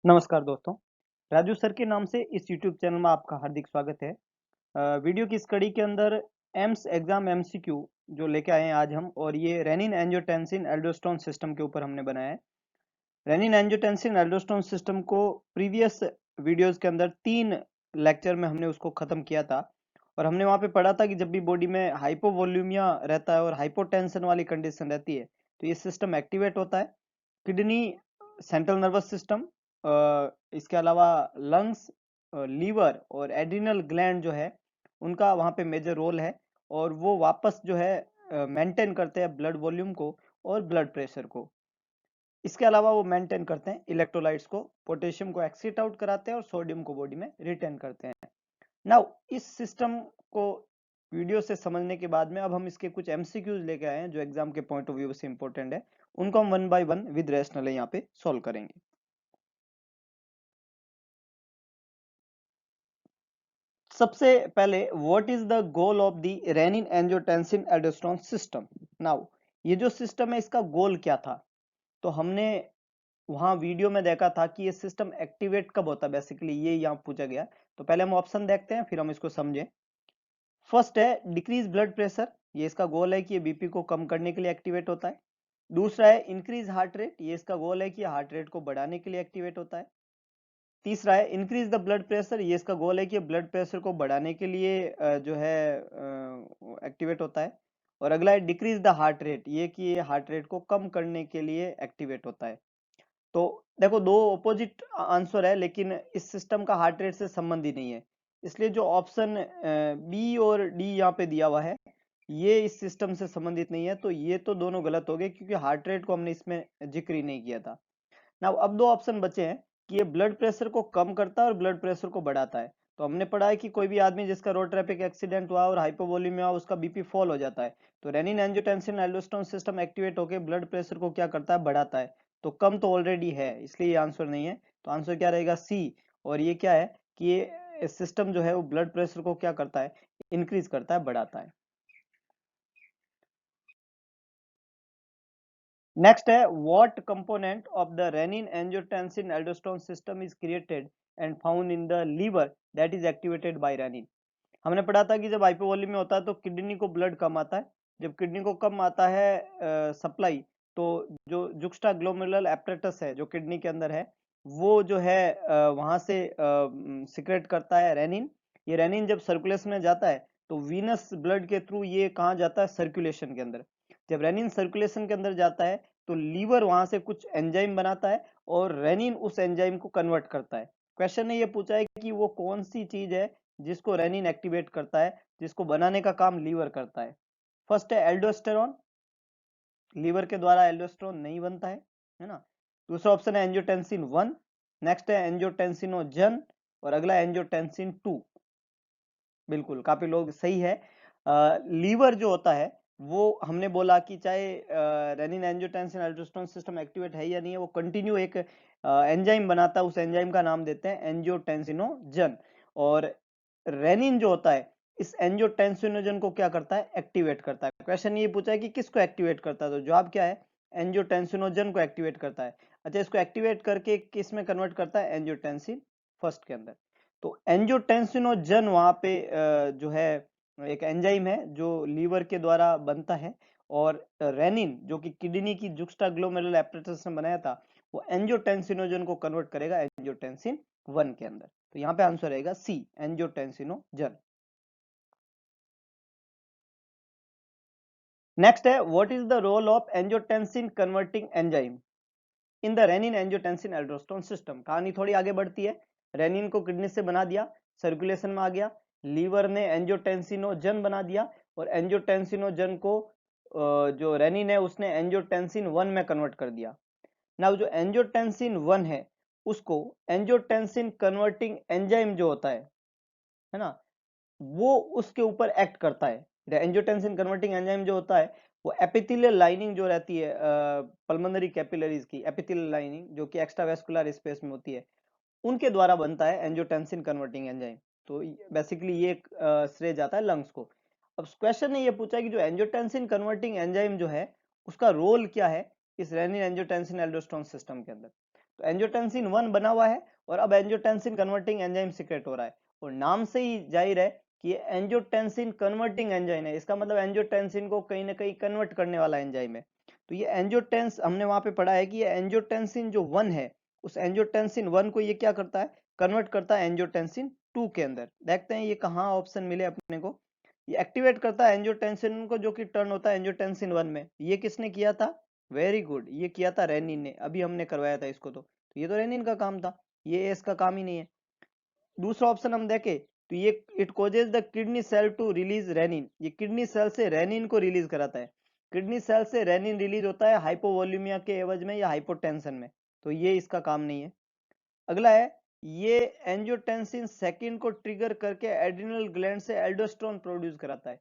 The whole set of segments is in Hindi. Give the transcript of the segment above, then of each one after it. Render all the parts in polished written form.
नमस्कार दोस्तों, राजू सर के नाम से इस यूट्यूब चैनल में आपका हार्दिक स्वागत है। वीडियो की इस कड़ी के अंदर एम्स एग्जाम एमसीक्यू जो लेके आए हैं आज हम, और ये रेनिन एंजियोटेंसिन एल्डोस्टेरोन सिस्टम के ऊपर हमने बनाया है। रेनिन एंजियोटेंसिन एल्डोस्टेरोन सिस्टम को प्रीवियस वीडियोस के अंदर 3 लेक्चर में हमने उसको खत्म किया था, और हमने वहाँ पे पढ़ा था कि जब भी बॉडी में हाइपोवोल्यूमिया रहता है और हाइपोटेंशन वाली कंडीशन रहती है तो ये सिस्टम एक्टिवेट होता है। किडनी, सेंट्रल नर्वस सिस्टम, इसके अलावा लंग्स, लीवर और एड्रिनल ग्लैंड जो है उनका वहाँ पे मेजर रोल है, और वो वापस जो है मेंटेन करते हैं ब्लड वॉल्यूम को और ब्लड प्रेशर को। इसके अलावा वो मेंटेन करते हैं इलेक्ट्रोलाइट्स को, पोटेशियम को एक्सीट आउट कराते हैं और सोडियम को बॉडी में रिटेन करते हैं। नाउ इस सिस्टम को वीडियो से समझने के बाद में अब हम इसके कुछ एमसीक्यूज लेके आए हैं जो एग्जाम के पॉइंट ऑफ व्यू से इंपॉर्टेंट है। उनको हम one by one with rational यहाँ पे सॉल्व करेंगे। सबसे पहले, what is the goal of the renin angiotensin aldosterone system. Now ये जो सिस्टम है इसका गोल क्या था, तो हमने वहां वीडियो में देखा था कि ये सिस्टम एक्टिवेट कब होता है, बेसिकली ये यहाँ पूछा गया। तो पहले हम ऑप्शन देखते हैं फिर हम इसको समझें। फर्स्ट है डिक्रीज ब्लड प्रेशर, ये इसका गोल है कि ये बीपी को कम करने के लिए एक्टिवेट होता है। दूसरा है इंक्रीज हार्ट रेट, ये इसका गोल है कि हार्ट रेट को बढ़ाने के लिए एक्टिवेट होता है। तीसरा है इंक्रीज द ब्लड प्रेशर, ये इसका गोल है कि ब्लड प्रेशर को बढ़ाने के लिए जो है एक्टिवेट होता है। और अगला है डिक्रीज द हार्ट रेट, ये कि ये हार्ट रेट को कम करने के लिए एक्टिवेट होता है। तो देखो दो ऑपोजिट आंसर है, लेकिन इस सिस्टम का हार्ट रेट से संबंध ही नहीं है, इसलिए जो ऑप्शन बी और डी यहाँ पे दिया हुआ है ये इस सिस्टम से संबंधित नहीं है। तो ये तो दोनों गलत हो गए क्योंकि हार्ट रेट को हमने इसमें जिक्र ही नहीं किया था। ना अब दो ऑप्शन बचे हैं कि ये ब्लड प्रेशर को कम करता है और ब्लड प्रेशर को बढ़ाता है। तो हमने पढ़ा है कि कोई भी आदमी जिसका रोड ट्रैफिक एक्सीडेंट हुआ और हाइपोवोलेमिया हुआ उसका बीपी फॉल हो जाता है, तो rennin angiotensin aldosterone system activate होकर ब्लड प्रेशर को क्या करता है, बढ़ाता है। तो कम तो ऑलरेडी है, इसलिए ये आंसर नहीं है। तो आंसर क्या रहेगा, सी। और ये क्या है कि ये सिस्टम जो है वो ब्लड प्रेशर को क्या करता है, इंक्रीज करता है, बढ़ाता है। नेक्स्ट है what component of the renin angiotensin aldosterone system is created and found in the liver that is activated by renin. हमने पढ़ा था कि जब हाइपोवोलेमिया होता है तो किडनी को ब्लड कम आता है। जब किडनी को कम आता है सप्लाई, तो जो जुक्स्टा ग्लोमेरुलर एपरेटस है जो किडनी के अंदर है वो जो है वहां से सिक्रेट करता है रेनिन। ये रेनिन जब सर्कुलेशन में जाता है तो वीनस ब्लड के थ्रू ये कहाँ जाता है, सर्कुलेशन के अंदर। जब रेनिन सर्कुलेशन के अंदर जाता है तो लीवर वहां से कुछ एंजाइम बनाता है और रेनिन उस एंजाइम को कन्वर्ट करता है। क्वेश्चन ने ये पूछा है कि वो कौन सी चीज है जिसको रेनिन एक्टिवेट करता है, जिसको बनाने का काम लीवर करता है। फर्स्ट है एल्डोस्टेरॉन, लीवर के द्वारा एल्डोस्टेरॉन नहीं बनता है ना। दूसरा ऑप्शन है एंजियोटेंसिन 1, नेक्स्ट है एंजियोटेंसिनोजन, और अगला एंजियोटेंसिन 2। बिल्कुल, काफी लोग सही है। लीवर जो होता है वो हमने बोला कि चाहे rennin angiotensin aldosterone system activate है या नहीं है, वो कंटिन्यू एक एंजाइम बनाता है, उस एंजाइम का नाम देते हैं एंजियोटेंसिनोजन। और रेनिन जो होता है इस एंजियोटेंसिनोजन को क्या करता है, एक्टिवेट करता है। क्वेश्चन ये पूछा है कि किसको एक्टिवेट करता है, तो जवाब क्या है, एंजियोटेंसिनोजन को एक्टिवेट करता है। अच्छा, इसको एक्टिवेट करके किस में कन्वर्ट करता है, एंजियोटेंसिन फर्स्ट के अंदर। तो एंजियोटेंसिनोजन वहां पे जो है एक एंजाइम है जो लीवर के द्वारा बनता है, और रेनिन जो कि किडनी की जुक्स्टाग्लोमेरुलर एपरेटस ने बनाया था वो एंजियोटेंसिनोजन को कन्वर्ट करेगा एंजियोटेंसिन 1 के अंदर। तो यहाँ पे आंसर रहेगा सी, एंजियोटेंसिनोजन। नेक्स्ट है what is the role of angiotensin converting enzyme in the renin angiotensin aldosterone system. कहानी थोड़ी आगे बढ़ती है। रेनिन को किडनी से बना दिया, सर्कुलेशन में आ गया, लीवर ने एंजियोटेंसिनोजन बना दिया, और एंजियोटेंसिनोजन को जो रेनिन है उसने एंजियोटेंसिन 1 में कन्वर्ट कर दिया। नाउ जो एंजियोटेंसिन 1 है उसको एंजियोटेंसिन कन्वर्टिंग एंजाइम जो होता है ना, वो उसके ऊपर एक्ट करता है। एंजियोटेंसिन कन्वर्टिंग एंजाइम जो होता है वो एपिथेलियल लाइनिंग जो रहती है पल्मोनरी कैपिलरीज की एपिथेलियल लाइनिंग जो कि एक्स्ट्रावेस्कुलर स्पेस में होती है, उनके द्वारा बनता है एंजियोटेंसिन कन्वर्टिंग एंजाइम। तो बेसिकली ये श्रेय जाता है लंग्स को। अब क्वेश्चन ने ये पूछा है कि जो एंजियोटेंसिन कन्वर्टिंग एंजाइम जो है उसका रोल क्या है इस रेनिन एंजियोटेंसिन एल्डोस्टेरोन सिस्टम के अंदर। तो एंजियोटेंसिन 1 बना हुआ है और अब एंजियोटेंसिन कन्वर्टिंग एंजाइम सीक्रेट हो रहा है, और नाम से ही जाहिर है कि ये एंजियोटेंसिन कन्वर्टिंग एंजाइम है, इसका मतलब एंजियोटेंसिन को कहीं ना कहीं कन्वर्ट करने वाला एंजाइम है। तो ये एंजियोटेंस हमने वहां पे पढ़ा है कि ये एंजियोटेंसिन जो 1 है, उस एंजियोटेंसिन 1 को ये क्या करता है, कन्वर्ट करता है एंजियोटेंसिन 2 के अंदर। देखते हैं ये कहाँ ऑप्शन मिले अपने को। ये एक्टिवेट करता है एंजियोटेंसिन को, जो कि टर्न होता है एंजियोटेंसिन 1 में। ये किसने किया था, वेरी गुड, ये किया था रेनिन ने, अभी हमने करवाया था इसको। तो ये तो रेनिन का काम था, ये इसका काम ही नहीं है। दूसरा ऑप्शन हम देखें तो ये it causes the kidney cell to release renin, ये किडनी सेल से रेनिन को रिलीज कराता है। किडनी सेल से रेनिन रिलीज होता है हाइपोवोल्यूमिया के एवज में या हाइपोटेंशन में, तो ये इसका काम नहीं है। अगला है, ये एंजियोटेंसिन सेकंड को ट्रिगर करके एड्रिनल ग्लैंड से एल्डोस्टेरोन प्रोड्यूस कराता है।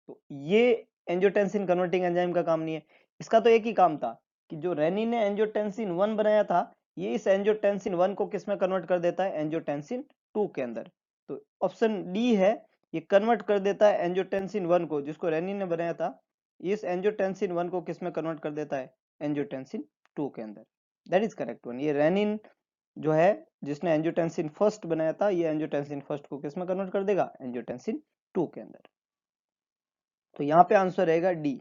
तो ये एंजियोटेंसिन कन्वर्टिंग एंजाइम का काम नहीं है। इसका तो एक ही काम था कि जो रेनिन ने एंजियोटेंसिन 1 बनाया था, ये इस एंजियोटेंसिन 1 को किस में कन्वर्ट कर देता है, एंजियोटेंसिन 2 के अंदर। तो ऑप्शन डी है, ये कन्वर्ट कर देता है एंजियोटेंसिन 1 को, जिसको रेनिन ने बनाया था, इस एंजियोटेंसिन 1 को किस में कन्वर्ट कर देता है, एंजियोटेंसिन 2 के अंदर। That is correct one. ये रेनिन जो है, जिसने एंजियोटेंसिन फर्स्ट बनाया था, ये एंजियोटेंसिन फर्स्ट को किस में कन्वर्ट कर देगा, एंजियोटेंसिन 2 के अंदर। तो यहाँ पे आंसर रहेगा D,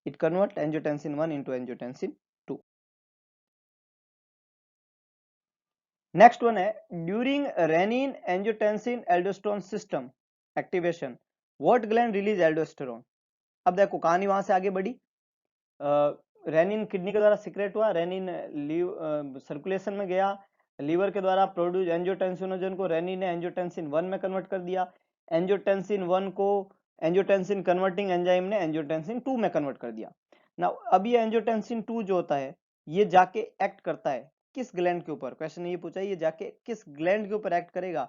it convert angiotensin 1 into angiotensin 2। Next one है, during renin angiotensin aldosterone system activation what gland release aldosterone. अब देखो कहानी वहां से आगे बढ़ी। रेनिन किडनी के द्वारा सिक्रेट हुआ, रेनिन सर्कुलेशन में गया, लीवर के द्वारा प्रोड्यूस एंजियोटेंसिनोजन को रेनिन ने एंजियोटेंसिन 1 में कन्वर्ट कर दिया। एंजियोटेंसिन 1 को एंजियोटेंसिन कन्वर्टिंग एंजाइम ने एंजियोटेंसिन 2 में कन्वर्ट कर दिया ना। अब ये एंजियोटेंसिन 2 जो होता है, ये जाके एक्ट करता है किस ग्लैंड के ऊपर, क्वेश्चन ये पूछा है, ये जाके किस ग्लैंड के ऊपर एक्ट करेगा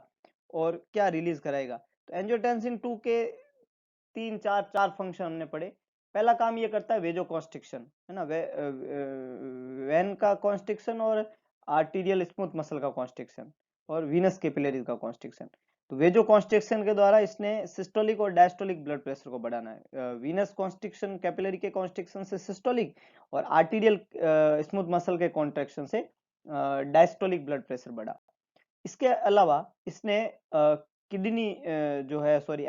और क्या रिलीज कराएगा। तो एंजियोटेंसिन 2 के तीन चार फंक्शन हमने पढ़े। पहला काम ये करता है वेजो कॉन्स्ट्रिक्शन, है ना, वेन का कॉन्स्ट्रिक्शन और आर्टीरियल स्मूथ मसल का कॉन्स्ट्रिक्शन और वीनस कैपिलरीज का कॉन्स्ट्रिक्शन। तो वेजो कॉन्स्ट्रिक्शन के द्वारा इसने सिस्टोलिक और डायस्टोलिक ब्लड प्रेशर को बढ़ाना है। वीनस कॉन्स्ट्रिक्शन कैपिलरी के कॉन्स्ट्रिक्शन से सिस्टोलिक और आर्टीरियल स्मूथ मसल के कॉन्ट्रैक्शन से डायस्टोलिक ब्लड प्रेशर बढ़ा। इसके अलावा इसने किडनी जो है, सॉरी,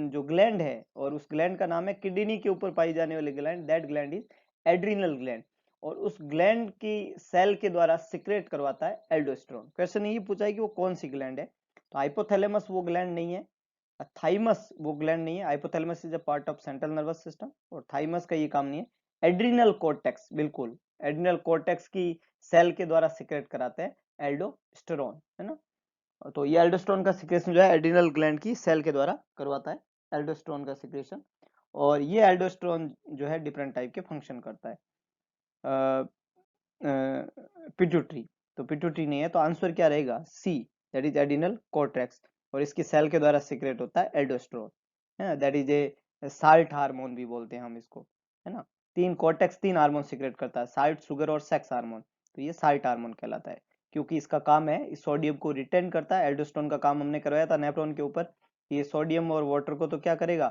जो ग्लैंड है, और उस ग्लैंड का नाम है किडनी के ऊपर पाई जाने वाली gland, that gland is adrenal gland, और उस ग्लैंड की सेल के द्वारा सिक्रेट करवाता है एल्डोस्टेरोन। क्वेश्चन ये पूछा है कि वो कौन सी ग्लैंड है, तो हाइपोथैलेमस वो ग्लैंड नहीं है, थाइमस वो ग्लैंड नहीं है। Hypothalamus is a part of central nervous system और थाइमस का ये काम नहीं है। एड्रिनल कॉर्टेक्स, बिल्कुल, एड्रिनल कॉर्टेक्स की सेल के द्वारा सिक्रेट कराते हैं एल्डोस्टेरोन, है ना। तो ये एल्डोस्टेरोन का सिक्रेशन जो है एड्रिनल ग्लैंड की सेल के द्वारा करवाता है एल्डोस्टेरोन का सिक्रेशन, और ये एल्डोस्टेरोन जो है डिफरेंट टाइप के फंक्शन करता है। पिट्यूटरी, तो पिट्यूटरी नहीं है, तो आंसर क्या रहेगा, सी, दैट इज एड्रिनल कॉर्टेक्स, और इसकी सेल के द्वारा सिक्रेट होता है एल्डोस्टेरोन, है ना, that is a salt hormone भी बोलते हैं हम इसको, है ना। तीन कॉर्टेक्स तीन हार्मोन सिक्रेट करता है, साल्ट, शुगर और सेक्स हार्मोन, तो ये साल्ट हार्मोन कहलाता है, क्योंकि इसका काम है इस सोडियम को रिटेन करता है। एल्डोस्टेरोन का काम हमने करवाया था नेफ्रॉन के ऊपर, ये सोडियम और वाटर को तो क्या करेगा,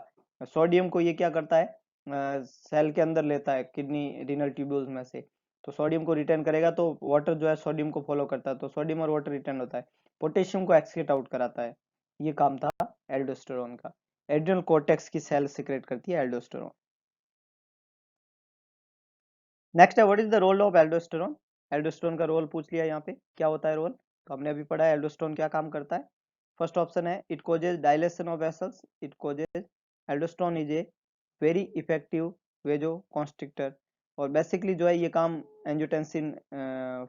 सोडियम को ये क्या करता है, सेल के अंदर लेता है किडनी रीनल ट्यूब्यूल्स में से, तो सोडियम को रिटर्न करेगा, तो वाटर जो है सोडियम को फॉलो करता है, तो सोडियम और वाटर रिटर्न होता है। पोटेशियम को एक्सक्रीट आउट कराता है, ये काम था एल्डोस्टेरोन का। एड्रिनल कॉर्टेक्स की सेल सिक्रेट करती है एल्डोस्टेरोन। नेक्स्ट है, what is the role of aldosterone. Aldosterone का रोल पूछ लिया यहाँ पे, क्या होता है रोल, तो हमने अभी पढ़ा है एल्डोस्टेरोन क्या काम करता है। फर्स्ट ऑप्शन है, it causes dilation of vessels, it causes, aldosterone is a very effective vasoconstrictor, और बेसिकली जो है ये काम एंजियोटेंसिन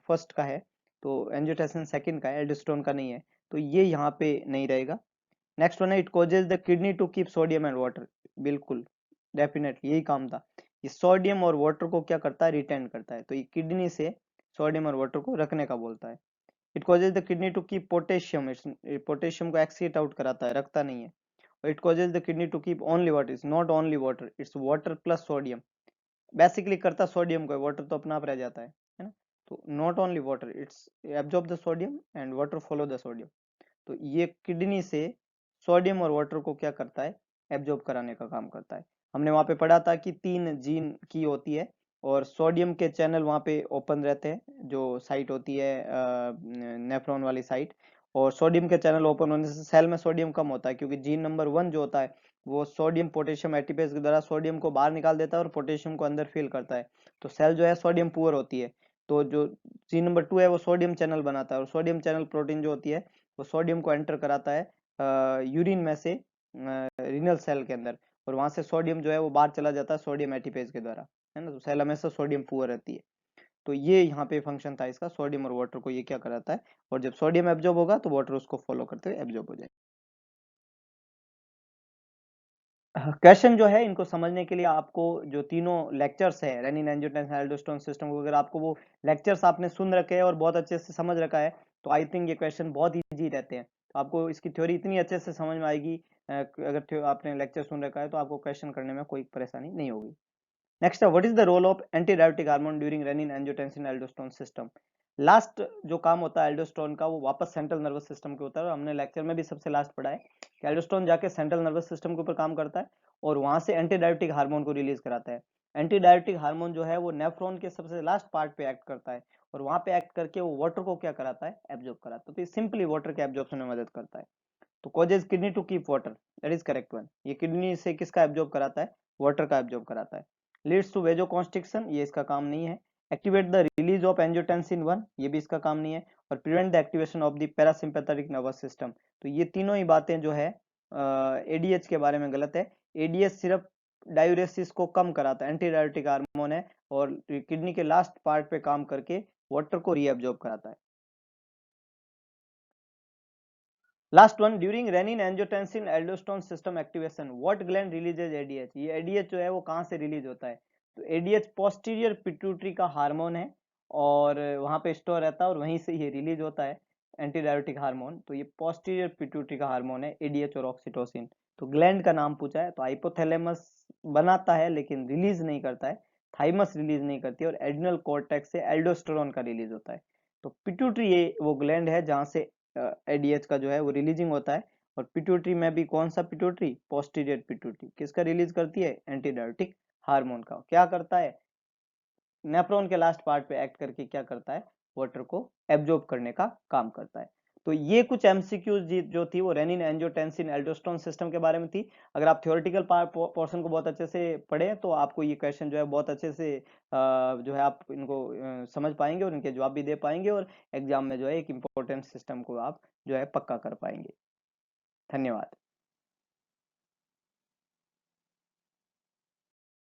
फर्स्ट का है, तो एंजियोटेंसिन सेकंड का है, एल्डोस्टेरोन का नहीं है, तो ये यहाँ पे नहीं रहेगा। नेक्स्ट वन है, it causes the kidney to keep sodium and water, बिल्कुल, डेफिनेटली यही काम था। ये सोडियम और वाटर को क्या करता है, रिटेन करता है, तो ये किडनी से सोडियम और वाटर को रखने का बोलता है। It causes the kidney to keep potassium, potassium को एक्सीट आउट कराता है, रखता नहीं है। और it causes the kidney to keep only water, is not only water, it's water plus sodium, basically करता सोडियम को, वाटर तो अपना आप रह जाता है ना। तो not only water, it's absorb the sodium and water follow the sodium, तो ये किडनी से सोडियम और वाटर को क्या करता है, एब्जॉर्ब कराने का काम करता है। हमने वहां पे पढ़ा था कि तीन जीन की होती है, और सोडियम के चैनल वहाँ पे ओपन रहते हैं, जो साइट होती है नेफ्रॉन वाली साइट। और सोडियम के चैनल ओपन होने से सेल में सोडियम कम होता है, क्योंकि जीन नंबर 1 जो होता है वो सोडियम पोटेशियम एटीपेज के द्वारा सोडियम को बाहर निकाल देता है और पोटेशियम को अंदर फिल करता है। तो सेल जो है सोडियम पुअर होती है। तो जो जीन नंबर 2 है वो सोडियम चैनल बनाता है, और सोडियम चैनल प्रोटीन जो होती है वो सोडियम को एंटर कराता है यूरिन में से रीनल सेल के अंदर, और वहां से सोडियम जो है वो बाहर चला जाता है सोडियम एटीपेज के द्वारा, है ना। तो सेल हमेशा सोडियम पुअर रहती है। तो ये यहाँ पे फंक्शन था इसका, सोडियम और वाटर को ये क्या कराता है, और जब सोडियम एब्जॉर्ब होगा तो वाटर उसको फॉलो करते हुए एब्जॉर्ब हो जाएगा। क्वेश्चन जो है इनको समझने के लिए आपको जो तीनों लेक्चर्स है रेनिन एंजियोटेंसिन एल्डोस्टेरोन सिस्टम को, अगर आपको वो लेक्चर्स आपने सुन रखे हैं और बहुत अच्छे से समझ रखा है, तो आई थिंक ये क्वेश्चन बहुत इजी रहते हैं। तो आपको इसकी थ्योरी इतनी अच्छे से समझ में आएगी, अगर आपने लेक्चर सुन रखा है तो आपको क्वेश्चन करने में कोई परेशानी नहीं होगी। नेक्स्ट है, what is the role of antidiabetic hormone during renin angiotensin aldosterone system. Last जो काम होता है एल्डोस्टेरोन का वो वापस सेंट्रल नर्वस सिस्टम के होता है, और हमने लेक्चर में भी सबसे लास्ट पढ़ा है कि एल्डोस्टेरोन जाके सेंट्रल नर्वस सिस्टम के ऊपर काम करता है और वहां से एंटीडायबिटिक हार्मोन को रिलीज कराता है। एंटीडायबिटिक हार्मोन जो है वो नेफ्रॉन के सबसे लास्ट पार्ट पे एक्ट करता है, और वहां पे एक्ट करके वो वाटर को क्या कराता है, एब्जॉर्ब कराता है। तो सिंपली वाटर के एब्जॉर्प्शन में मदद करता है। तो causes kidney to keep water, that is correct one. ये किडनी से किसका एब्जॉर्ब कराता है, वाटर का एब्जॉर्ब कराता है। लीड्स टू वेजोकॉन्स्ट्रिक्शन, ये इसका काम नहीं है। Activate the release of angiotensin 1, ये भी इसका काम नहीं है। और prevent the activation of the parasympathetic nervous system. तो ये तीनों ही बातें जो है एडीएच के बारे में गलत है। एडीएच सिर्फ डायूरेसिस को कम कराता है, एंटी डायबिटिक हार्मोन है, और किडनी के लास्ट पार्ट पे काम करके वाटर को रीअब्जॉर्ब कराता है। Last one, during renin angiotensin aldosterone system activation what gland releases ADH. ये एडीएच जो है वो कहां से रिलीज होता है, तो एडीएच पोस्टीरियर पिट्यूटरी का हार्मोन है, और वहां पे स्टोर रहता है और वहीं से ये रिलीज होता है एंटी डायबिटिक हार्मोन। तो ये पोस्टीरियर पिट्यूटरी का हार्मोन है एडीएच और ऑक्सीटोसिन। तो ग्लैंड का नाम पूछा है, तो हाइपोथैलेमस बनाता है लेकिन रिलीज नहीं करता है, थाइमस रिलीज नहीं करती है, और एड्रिनल कॉर्टेक्स से एल्डोस्टेरोन का रिलीज होता है। तो पिट्यूटरी ये वो ग्लैंड है जहां से एडीएच का जो है वो रिलीजिंग होता है। और पिट्यूटरी में भी कौन सा पिट्यूटरी, पोस्टीरियर पिट्यूटरी, किसका रिलीज करती है, एंटीडायबिटिक हार्मोन का। क्या करता है, नेफ्रॉन के लास्ट पार्ट पे एक्ट करके क्या करता है, वाटर को एब्जॉर्ब करने का काम करता है। तो ये कुछ एमसीक्यूज जो थी वो रेनिन एंजियोटेंसिन एल्डोस्टेरोन सिस्टम के बारे में थी। अगर आप थ्योरेटिकल पोर्शन को बहुत अच्छे से पढ़े तो आपको ये क्वेश्चन जो है बहुत अच्छे से जो है आप इनको समझ पाएंगे और इनके जवाब भी दे पाएंगे, और एग्जाम में जो है एक इम्पोर्टेंट सिस्टम को आप जो है पक्का कर पाएंगे। धन्यवाद।